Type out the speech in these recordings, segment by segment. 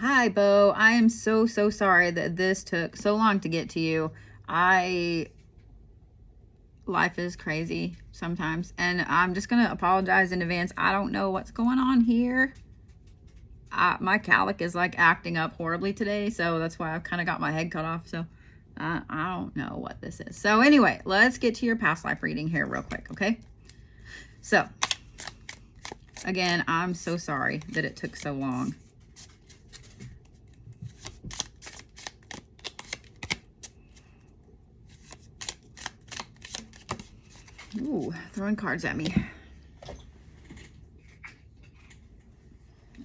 Hi, Bo. I am so sorry that this took so long to get to you. I Life is crazy sometimes, and I'm just gonna apologize in advance. I don't know what's going on here. My calic is like acting up horribly today, so that's why I've kind of got my head cut off. So I don't know what this is. So anyway, let's get to your past life reading here real quick, okay? So again, I'm so sorry that it took so long. Ooh, throwing cards at me.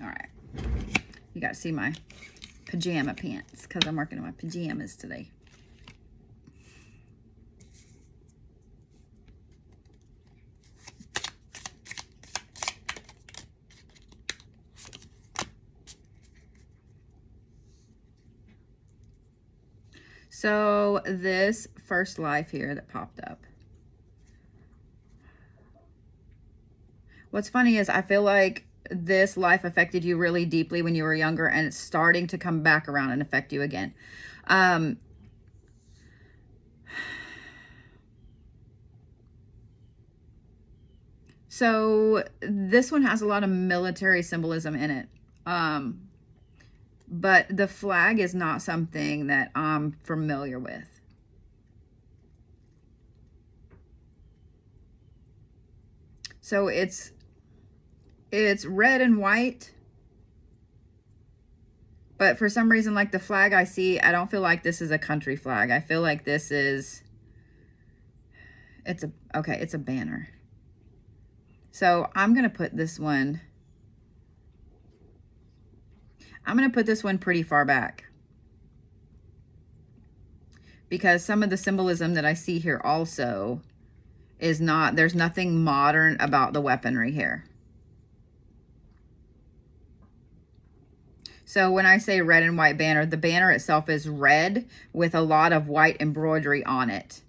All right. You got to see my pajama pants because I'm working on my pajamas today. So this first life here that popped up. What's funny is I feel like this life affected you really deeply when you were younger, and it's starting to come back around and affect you again. So this one has a lot of military symbolism in it. But the flag is not something that I'm familiar with. So it's red and white. But for some reason, like the flag I see, I don't feel like this is a country flag. I feel like this is, it's a banner. So I'm going to put this one, pretty far back. Because some of the symbolism that I see here also is not, there's nothing modern about the weaponry here. So when I say red and white banner, the banner itself is red with a lot of white embroidery on it.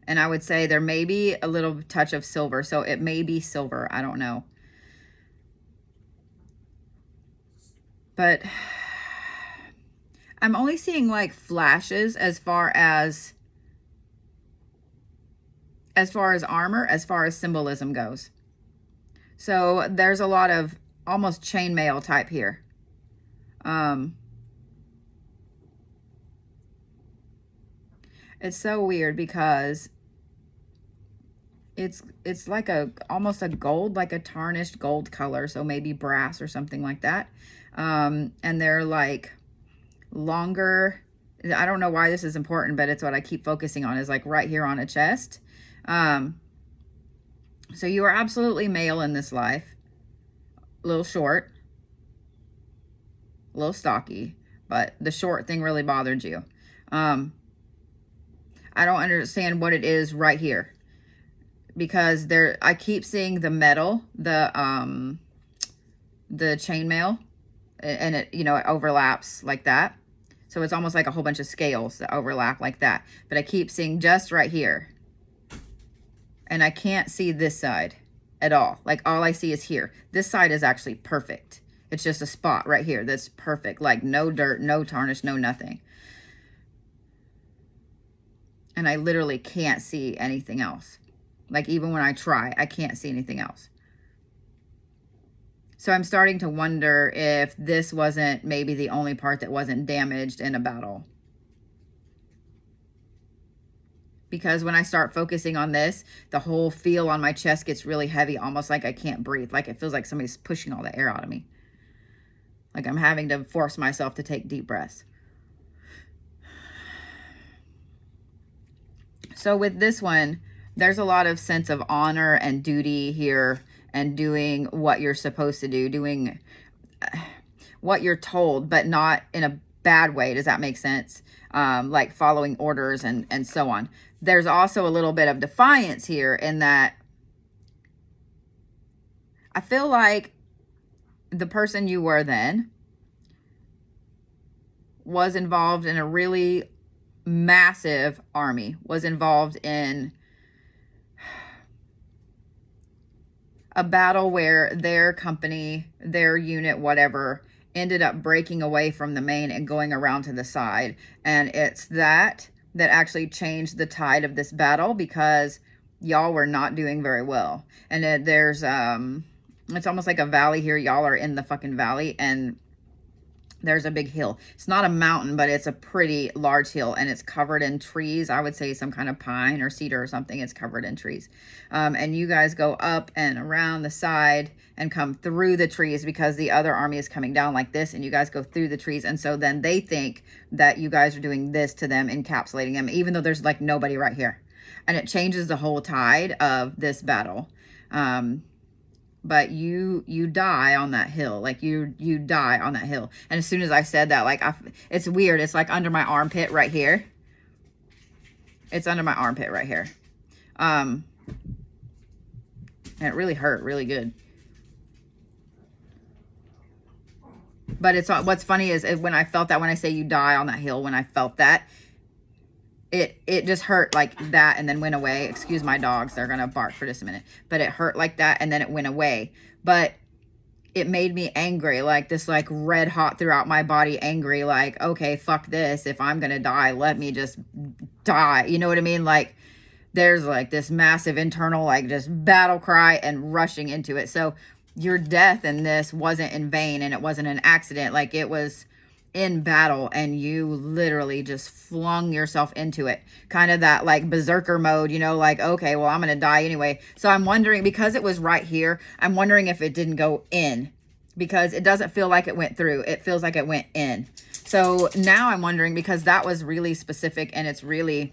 And I would say there may be a little touch of silver. So it may be silver. I don't know. But I'm only seeing like flashes as far as armor, as far as symbolism goes. So there's a lot of almost chainmail type here. It's so weird because it's like almost a gold, like a tarnished gold color, so maybe brass or something like that. And they're like longer. I don't know why this is important, but it's what I keep focusing on, is like right here on a chest. So you are absolutely male in this life. A little short, a little stocky, but the short thing really bothered you. I don't understand what it is right here, because I keep seeing the metal, the chainmail, and it, it overlaps like that. So it's almost like a whole bunch of scales that overlap like that. But I keep seeing just right here. And I can't see this side at all. Like all I see is here. This side is actually perfect. It's just a spot right here that's perfect. Like no dirt, no tarnish, no nothing. And I literally can't see anything else. Like even when I try, I can't see anything else. So I'm starting to wonder if this wasn't maybe the only part that wasn't damaged in a battle. Because when I start focusing on this, the whole feel on my chest gets really heavy, almost like I can't breathe. Like it feels like somebody's pushing all the air out of me. Like I'm having to force myself to take deep breaths. So with this one, there's a lot of sense of honor and duty here, and doing what you're supposed to do, doing what you're told, but not in a bad way. Does that make sense? Like following orders and so on. There's also a little bit of defiance here, in that I feel like the person you were then was involved in a really massive army, was involved in a battle where their company, their unit, whatever, ended up breaking away from the main and going around to the side. And it's that actually changed the tide of this battle, because y'all were not doing very well. And there's it's almost like a valley here. Y'all are in the fucking valley, and there's a big hill. It's not a mountain, but it's a pretty large hill, and it's covered in trees. I would say some kind of pine or cedar or something. It's covered in trees. And you guys go up and around the side and come through the trees, because the other army is coming down like this, and you guys go through the trees. And so then they think that you guys are doing this to them, encapsulating them, even though there's like nobody right here. And it changes the whole tide of this battle. But you die on that hill. Like you die on that hill. And as soon as I said that, like, it's weird. It's like under my armpit right here. It's under my armpit right here. And it really hurt really good. But it's what's funny is when I felt that, when I say you die on that hill, when I felt that, it just hurt like that and then went away. Excuse my dogs, they're gonna bark for just a minute. But it hurt like that and then it went away. But it made me angry, like this, like red hot throughout my body, angry, like, okay, fuck this. If I'm gonna die, let me just die. You know what I mean? Like there's like this massive internal like just battle cry and rushing into it. So your death in this wasn't in vain, and it wasn't an accident. Like it was in battle, and you literally just flung yourself into it. Kind of that like berserker mode, you know, like, okay, well, I'm going to die anyway. So I'm wondering, because it was right here, I'm wondering if it didn't go in, because it doesn't feel like it went through. It feels like it went in. So now I'm wondering, because that was really specific, and it's really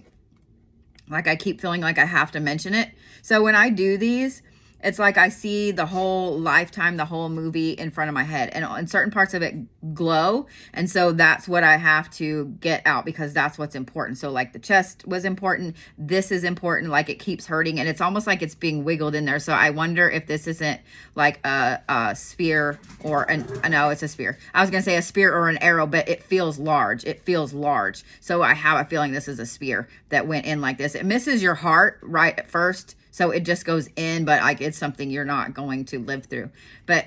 like, I keep feeling like I have to mention it. So when I do these, it's like I see the whole lifetime, the whole movie in front of my head, and certain parts of it glow. And so that's what I have to get out, because that's what's important. So like the chest was important. This is important. Like it keeps hurting, and it's almost like it's being wiggled in there. So I wonder if this isn't like a spear or no, it's a spear. I was going to say a spear or an arrow, but it feels large. It feels large. So I have a feeling this is a spear that went in like this. It misses your heart right at first. So it just goes in, but like it's something you're not going to live through. But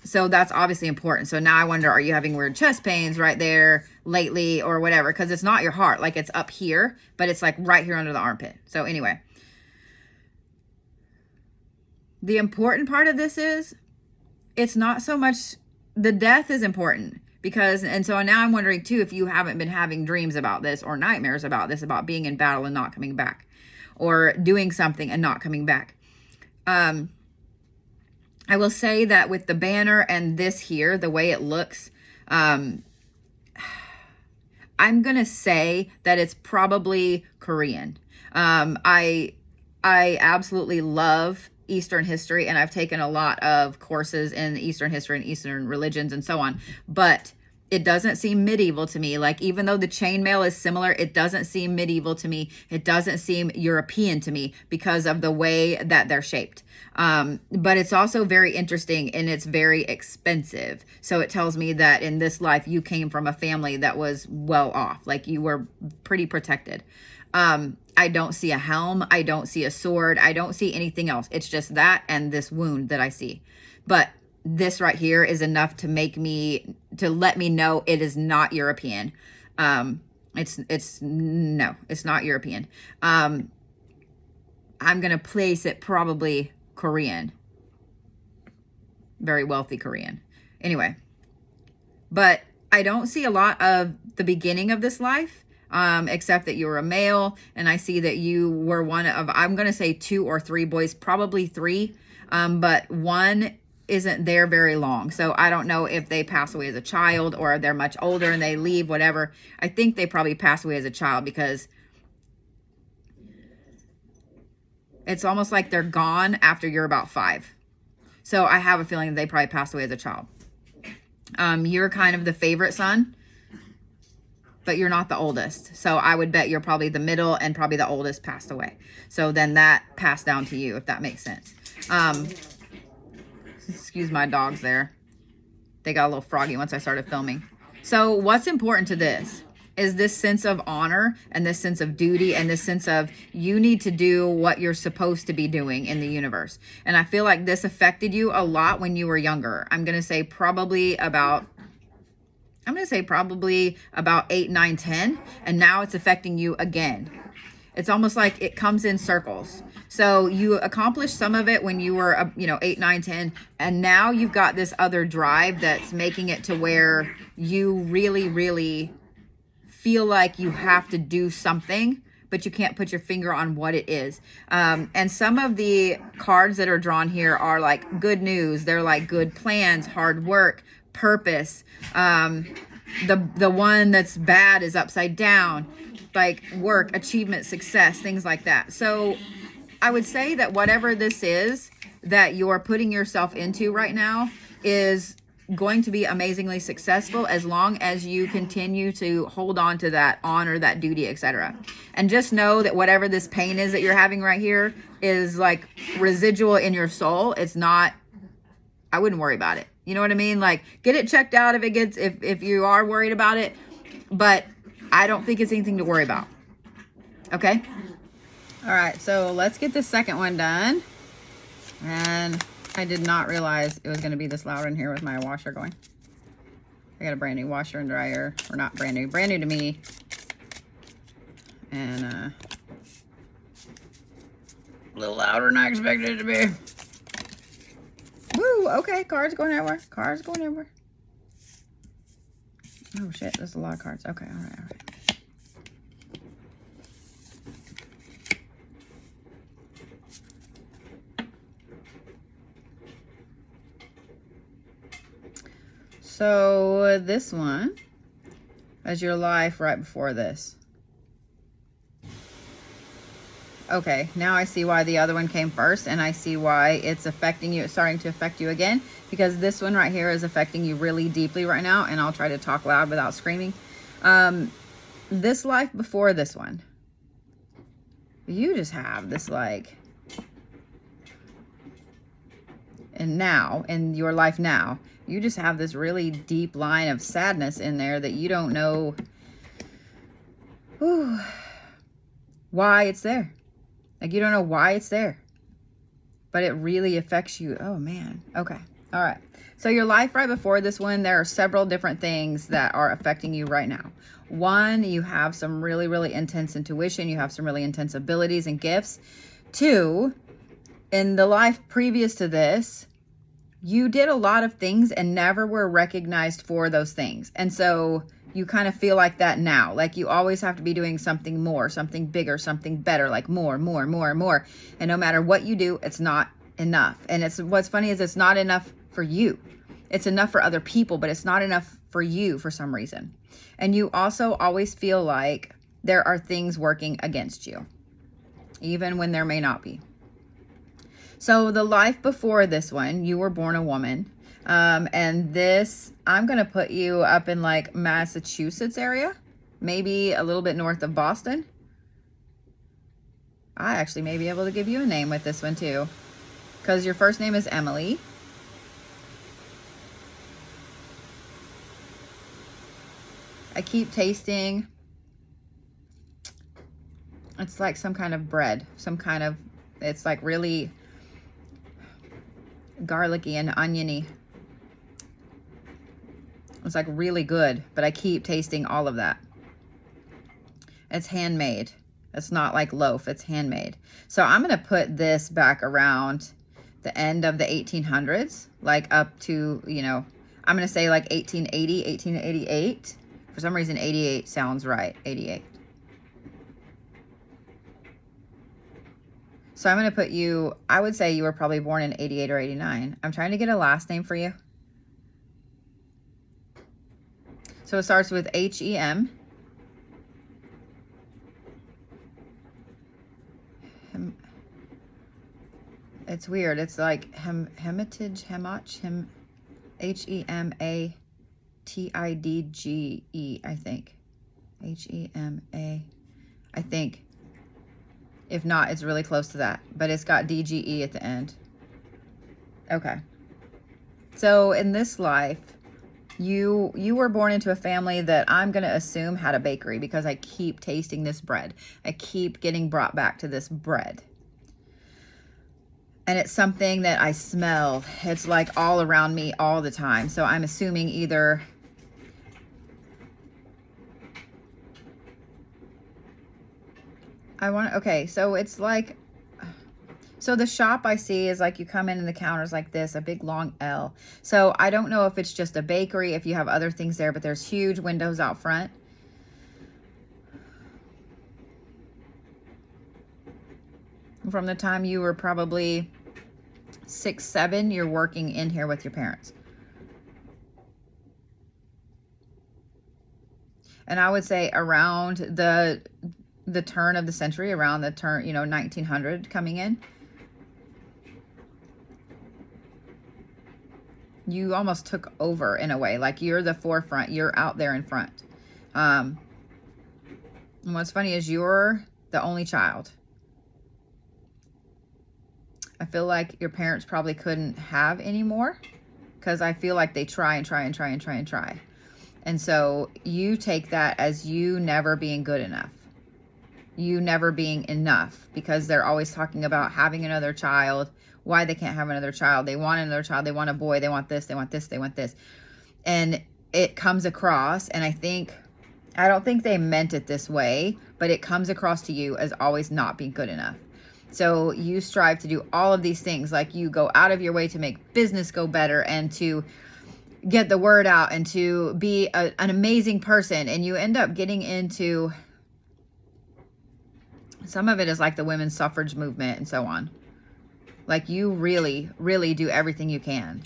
so that's obviously important. So now I wonder, are you having weird chest pains right there lately or whatever? Because it's not your heart. Like it's up here, but it's like right here under the armpit. So anyway, the important part of this is it's not so much the death is important, because, and so now I'm wondering too, if you haven't been having dreams about this or nightmares about this, about being in battle and not coming back, or doing something and not coming back. I will say that with the banner and this here, the way it looks, I'm going to say that it's probably Korean. I absolutely love Eastern history, and I've taken a lot of courses in Eastern history and Eastern religions and so on, but it doesn't seem medieval to me. Like, even though the chainmail is similar, it doesn't seem medieval to me. It doesn't seem European to me because of the way that they're shaped. But it's also very interesting, and it's very expensive. So it tells me that in this life, you came from a family that was well off. Like you were pretty protected. I don't see a helm. I don't see a sword. I don't see anything else. It's just that and this wound that I see. But this right here is enough to let me know it is not European. It's not European. I'm going to place it probably Korean. Very wealthy Korean. Anyway, but I don't see a lot of the beginning of this life, except that you were a male, and I see that you were one of, I'm going to say 2 or 3 boys, probably 3, but one isn't there very long. So I don't know if they pass away as a child or they're much older and they leave, whatever. I think they probably pass away as a child, because it's almost like they're gone after you're about 5. So I have a feeling that they probably passed away as a child. You're kind of the favorite son, but you're not the oldest. So I would bet you're probably the middle, and probably the oldest passed away. So then that passed down to you, if that makes sense. Excuse my dogs there. They got a little froggy once I started filming. So what's important to this is this sense of honor, and this sense of duty, and this sense of you need to do what you're supposed to be doing in the universe. And I feel like this affected you a lot when you were younger. I'm going to say probably about I'm going to say probably about 8, 9, 10. And now it's affecting you again. It's almost like it comes in circles. So you accomplished some of it when you were, 8, 9, 10. And now you've got this other drive that's making it to where you really, really feel like you have to do something, but you can't put your finger on what it is. And some of the cards that are drawn here are like good news. They're like good plans, hard work, purpose. The one that's bad is upside down, like work, achievement, success, things like that. So I would say that whatever this is that you're putting yourself into right now is going to be amazingly successful as long as you continue to hold on to that honor, that duty, etc. And just know that whatever this pain is that you're having right here is like residual in your soul. It's not, I wouldn't worry about it. You know what I mean? Like, get it checked out if you are worried about it, but I don't think it's anything to worry about. Okay. All right. So let's get the second one done. And I did not realize it was going to be this loud in here with my washer going. I got a brand new washer and dryer, or not brand new to me. And a little louder than I expected it to be. Woo, okay, cards going everywhere. Cards going everywhere. Oh shit, there's a lot of cards. Okay, all right. So this one is your life right before this. Okay, now I see why the other one came first, and I see why it's affecting you. It's starting to affect you again, because this one right here is affecting you really deeply right now, and I'll try to talk loud without screaming. This life before this one, you just have this like, and now, in your life now, you just have this really deep line of sadness in there that you don't know why it's there. Like, you don't know why it's there, but it really affects you. Oh man. Okay. All right. So your life right before this one, there are several different things that are affecting you right now. One, you have some really, really intense intuition. You have some really intense abilities and gifts. Two, in the life previous to this, you did a lot of things and never were recognized for those things. And so you kind of feel like that now. Like, you always have to be doing something more, something bigger, something better, like more. And no matter what you do, it's not enough. And what's funny is it's not enough for you. It's enough for other people, but it's not enough for you for some reason. And you also always feel like there are things working against you, even when there may not be. So the life before this one, you were born a woman. And this, I'm going to put you up in like Massachusetts area, maybe a little bit north of Boston. I actually may be able to give you a name with this one too, because your first name is Emily. I keep tasting, it's like some kind of bread, it's like really garlicky and oniony. It's like really good, but I keep tasting all of that. It's handmade. It's not like loaf, it's handmade. So I'm going to put this back around the end of the 1800s, like up to, I'm going to say like 1880, 1888. For some reason, 88 sounds right, 88. So I'm going to put you, I would say you were probably born in 88 or 89. I'm trying to get a last name for you. So it starts with H-E-M. It's weird. It's like H-E-M-A-T-I-D-G-E, I think. H-E-M-A, I think. If not, it's really close to that. But it's got D-G-E at the end. Okay. So in this life, you were born into a family that I'm going to assume had a bakery, because I keep tasting this bread. I keep getting brought back to this bread. And it's something that I smell. It's like all around me all the time. So I'm assuming either Okay, so it's like, so the shop I see is like you come in and the counter's like this, a big long L. So I don't know if it's just a bakery, if you have other things there, but there's huge windows out front. From the time you were probably 6, 7, you're working in here with your parents. And I would say around the turn of the century, around the turn, 1900 coming in, you almost took over in a way. Like you're the forefront, you're out there in front. And what's funny is you're the only child. I feel like your parents probably couldn't have any more, because I feel like they try and try and try and try and try. And so you take that as you never being good enough. You never being enough, because they're always talking about having another child, why they can't have another child. They want another child. They want a boy. They want this. They want this. They want this. And it comes across, and I don't think they meant it this way, but it comes across to you as always not being good enough. So you strive to do all of these things, like you go out of your way to make business go better and to get the word out and to be an amazing person. And you end up getting into, some of it is like the women's suffrage movement and so on. Like you really, really do everything you can.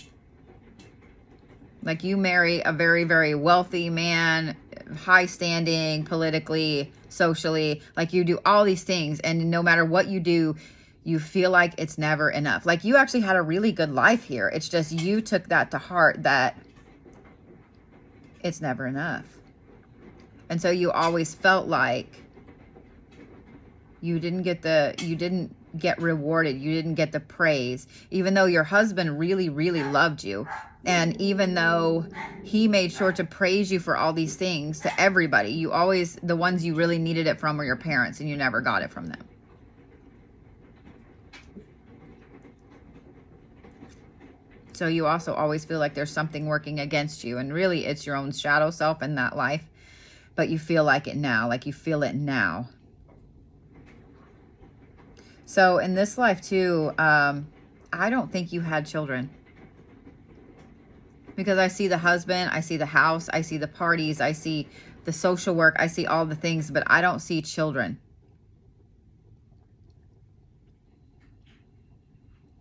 Like you marry a very, very wealthy man, high standing politically, socially, like you do all these things. And no matter what you do, you feel like it's never enough. Like you actually had a really good life here. It's just you took that to heart, that it's never enough. And so you always felt like you didn't get rewarded. You didn't get the praise, even though your husband really, really loved you. And even though he made sure to praise you for all these things to everybody, you always, the ones you really needed it from were your parents, and you never got it from them. So you also always feel like there's something working against you, and really it's your own shadow self in that life, but you feel like it now, like you feel it now. So in this life too, I don't think you had children, because I see the husband, I see the house, I see the parties, I see the social work, I see all the things, but I don't see children.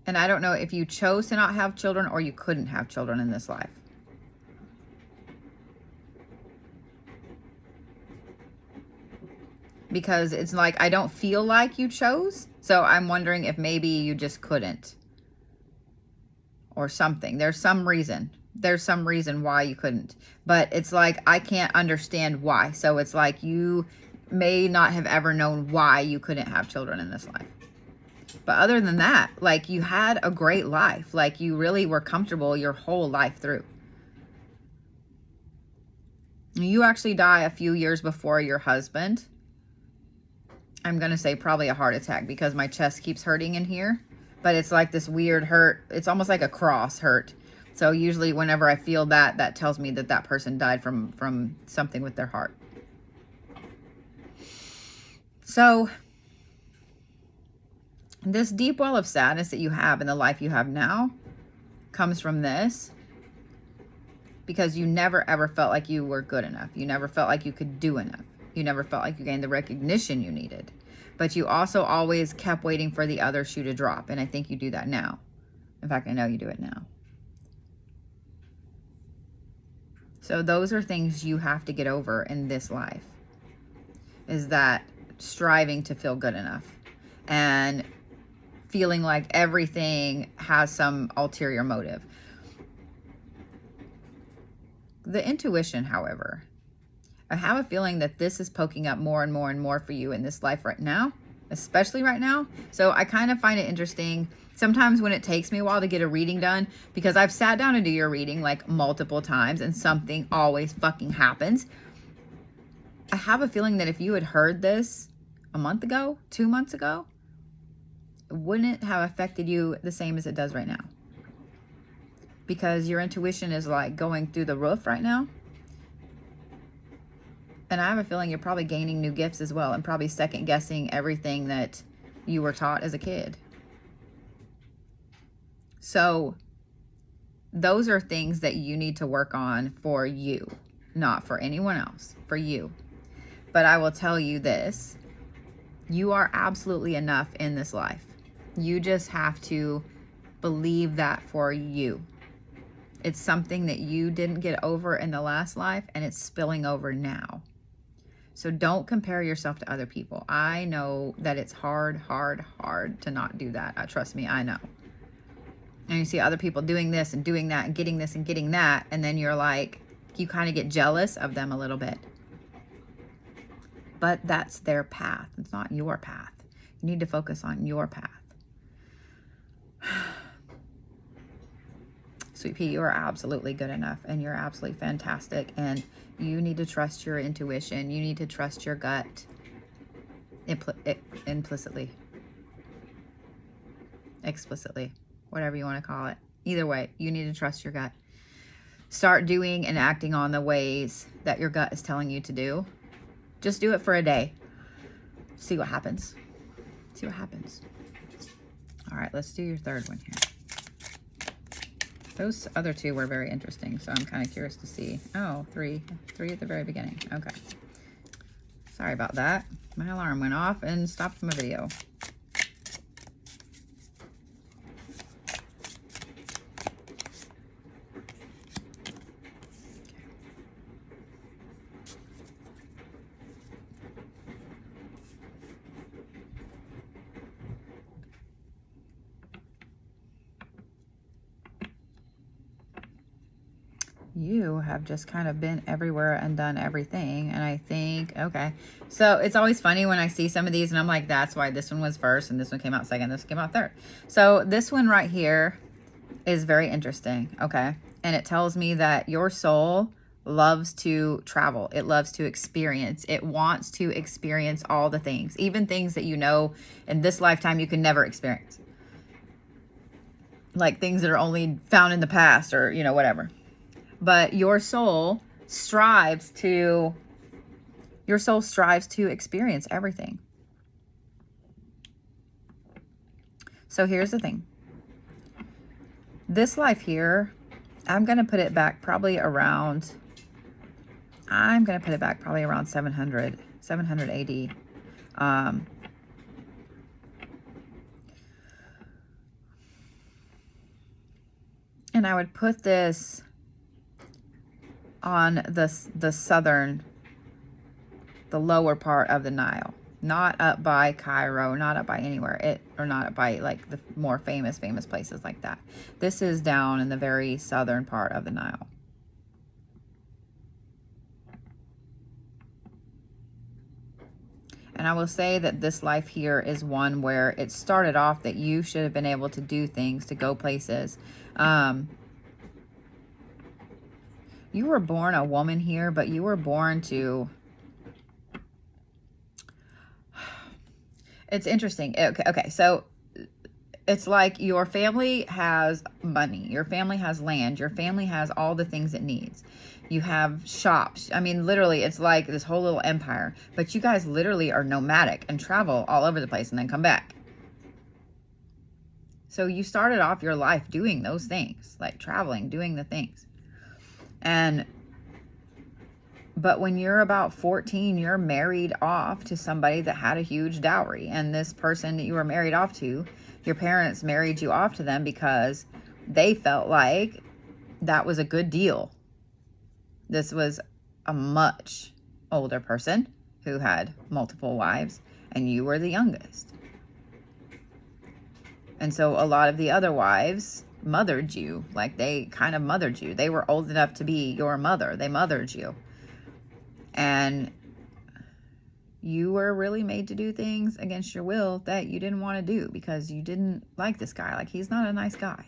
And I don't know if you chose to not have children or you couldn't have children in this life. Because it's like, I don't feel like you chose. So I'm wondering if maybe you just couldn't. Or something. There's some reason why you couldn't. But it's like, I can't understand why. So it's like you may not have ever known why you couldn't have children in this life. But other than that, like you had a great life. Like you really were comfortable your whole life through. You actually die a few years before your husband. I'm going to say probably a heart attack, because my chest keeps hurting in here. But it's like this weird hurt. It's almost like a cross hurt. So usually whenever I feel that, that tells me that that person died from something with their heart. So this deep well of sadness that you have in the life you have now comes from this, because you never ever felt like you were good enough. You never felt like you could do enough. You never felt like you gained the recognition you needed. But you also always kept waiting for the other shoe to drop. And I think you do that now. In fact, I know you do it now. So those are things you have to get over in this life. Is that striving to feel good enough. And feeling like everything has some ulterior motive. The intuition, however, I have a feeling that this is poking up more and more and more for you in this life right now, especially right now. So I kind of find it interesting sometimes when it takes me a while to get a reading done, because I've sat down to do your reading like multiple times and something always fucking happens. I have a feeling that if you had heard this a month ago, 2 months ago, it wouldn't have affected you the same as it does right now. Because your intuition is like going through the roof right now. And I have a feeling you're probably gaining new gifts as well, and probably second guessing everything that you were taught as a kid. So those are things that you need to work on for you, not for anyone else, for you. But I will tell you this, you are absolutely enough in this life. You just have to believe that for you. It's something that you didn't get over in the last life, and it's spilling over now. So don't compare yourself to other people. I know that it's hard to not do that. Trust me, I know. And you see other people doing this and doing that and getting this and getting that, and then you're like, you kind of get jealous of them a little bit. But that's their path. It's not your path. You need to focus on your path. Sweet Pea, you are absolutely good enough, and you're absolutely fantastic, and you need to trust your intuition. You need to trust your gut implicitly, explicitly, whatever you want to call it. Either way, you need to trust your gut. Start doing and acting on the ways that your gut is telling you to do. Just do it for a day. See what happens. See what happens. All right, let's do your third one here. Those other two were very interesting, so I'm kind of curious to see. Oh, three at the very beginning. Okay. Sorry about that. My alarm went off and stopped my video. You have just kind of been everywhere and done everything. And I think, okay. So it's always funny when I see some of these and I'm like, that's why this one was first and this one came out second, this one came out third. So this one right here is very interesting. Okay. And it tells me that your soul loves to travel. It loves to experience. It wants to experience all the things, even things that you know in this lifetime you can never experience. Like things that are only found in the past or, you know, whatever. But your soul strives to experience everything. So here's the thing. This life here, I'm going to put it back probably around 700 AD. And I would put this on the southern, the lower part of the Nile, not up by Cairo, not up by anywhere, or not up by like the more famous places like that. This is down in the very southern part of the Nile. And I will say that this life here is one where it started off that you should have been able to do things, to go places. You were born a woman here, but you were born to... It's interesting. Okay, so it's like your family has money. Your family has land. Your family has all the things it needs. You have shops. I mean, literally, it's like this whole little empire. But you guys literally are nomadic and travel all over the place and then come back. So you started off your life doing those things, like traveling, doing the things. But when you're about 14, you're married off to somebody that had a huge dowry. And this person that you were married off to, your parents married you off to them because they felt like that was a good deal. This was a much older person who had multiple wives, and you were the youngest. And so a lot of the other wives mothered you, like they kind of mothered you. They were old enough to be your mother. They mothered you. And you were really made to do things against your will that you didn't want to do because you didn't like this guy. Like, he's not a nice guy.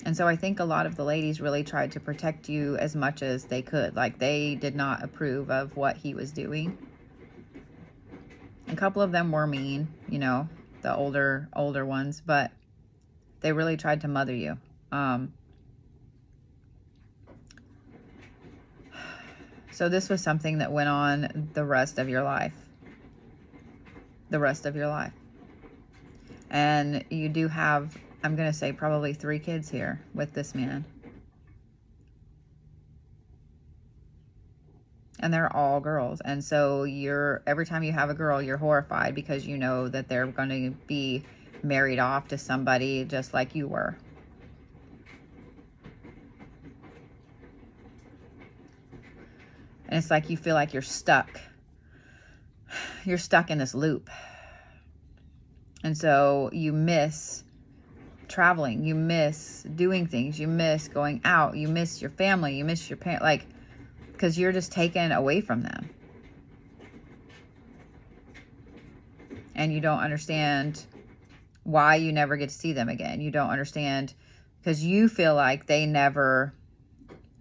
And so I think a lot of the ladies really tried to protect you as much as they could. Like, they did not approve of what he was doing. A couple of them were mean, you know, the older ones, but they really tried to mother you. So this was something that went on the rest of your life. The rest of your life. And you do have, I'm going to say, probably 3 kids here with this man. And they're all girls. And so every time you have a girl, you're horrified because you know that they're going to be married off to somebody just like you were. And it's like you feel like you're stuck. You're stuck in this loop. And so you miss traveling. You miss doing things. You miss going out. You miss your family. You miss your parents. Like, because you're just taken away from them. And you don't understand why you never get to see them again. You don't understand because you feel like they never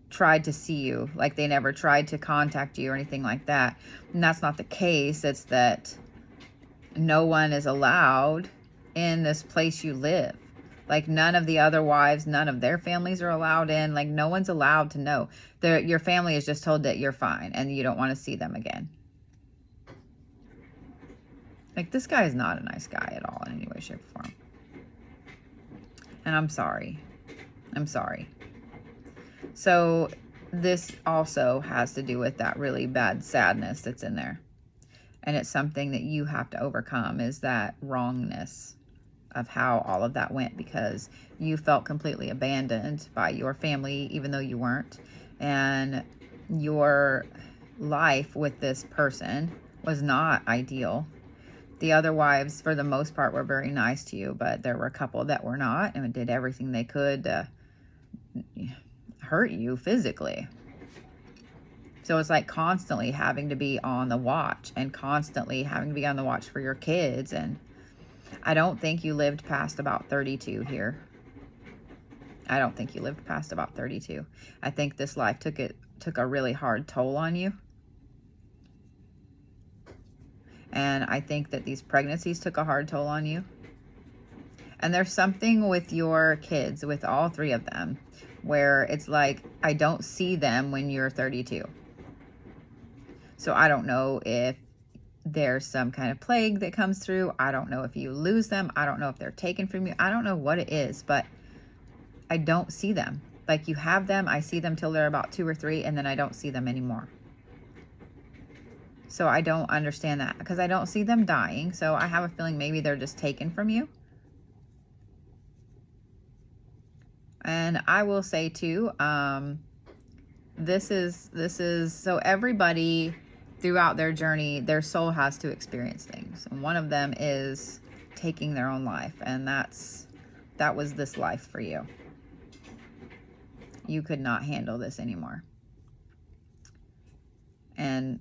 tried to see you, like they never tried to contact you or anything like that. And that's not the case. It's that no one is allowed in this place you live. Like none of the other wives, none of their families are allowed in. Like no one's allowed to know. Your family is just told that you're fine and you don't want to see them again. Like this guy is not a nice guy at all in any way, shape, or form. And I'm sorry. I'm sorry. So this also has to do with that really bad sadness that's in there. And it's something that you have to overcome, is that wrongness of how all of that went, because you felt completely abandoned by your family, even though you weren't. And your life with this person was not ideal. The other wives, for the most part, were very nice to you, but there were a couple that were not and did everything they could to hurt you physically. So it's like constantly having to be on the watch and constantly having to be on the watch for your kids. And I don't think you lived past about 32 here. I don't think you lived past about 32. I think this life took a really hard toll on you. And I think that these pregnancies took a hard toll on you. And there's something with your kids, with all 3 of them, where it's like, I don't see them when you're 32. So I don't know if there's some kind of plague that comes through. I don't know if you lose them. I don't know if they're taken from you. I don't know what it is, but I don't see them. Like you have them, I see them till they're about 2 or 3, and then I don't see them anymore. So I don't understand that because I don't see them dying. So I have a feeling maybe they're just taken from you. And I will say too, this is so everybody throughout their journey, their soul has to experience things. And one of them is taking their own life. And that was this life for you. You could not handle this anymore. And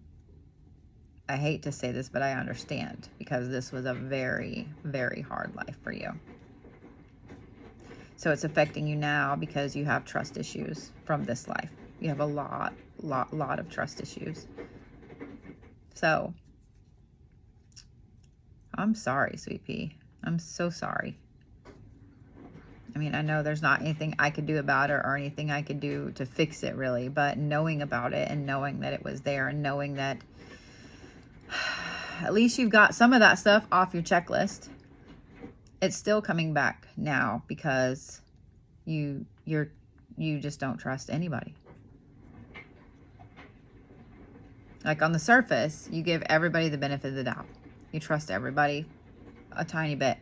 I hate to say this, but I understand, because this was a very, very hard life for you. So it's affecting you now because you have trust issues from this life. You have a lot of trust issues. So I'm sorry, Sweet Pea. I'm so sorry. I mean, I know there's not anything I could do about it or anything I could do to fix it really, but knowing about it and knowing that it was there and knowing that at least you've got some of that stuff off your checklist. It's still coming back now because you just don't trust anybody. Like on the surface, you give everybody the benefit of the doubt. You trust everybody a tiny bit.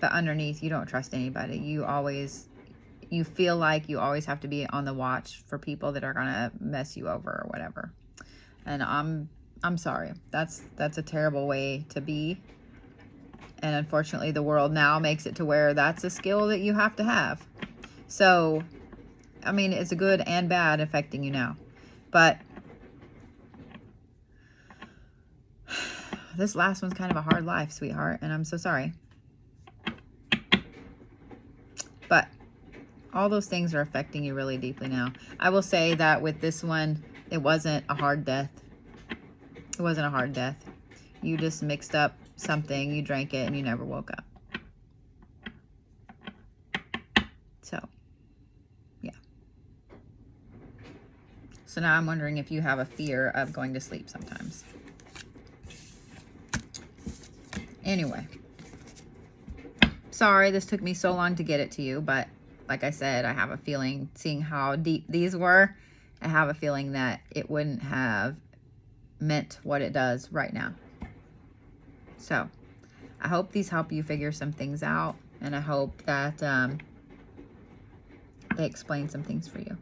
But underneath, you don't trust anybody. You feel like you always have to be on the watch for people that are going to mess you over or whatever. And I'm sorry. That's a terrible way to be. And unfortunately, the world now makes it to where that's a skill that you have to have. So, I mean, it's a good and bad affecting you now. But this last one's kind of a hard life, sweetheart, and I'm so sorry. But all those things are affecting you really deeply now. I will say that with this one, it wasn't a hard death. It wasn't a hard death. You just mixed up something, you drank it, and you never woke up. So, yeah. So now I'm wondering if you have a fear of going to sleep sometimes. Anyway. Sorry this took me so long to get it to you, but like I said, I have a feeling, seeing how deep these were, I have a feeling that it wouldn't have meant what it does right now. So I hope these help you figure some things out, and I hope that they explain some things for you.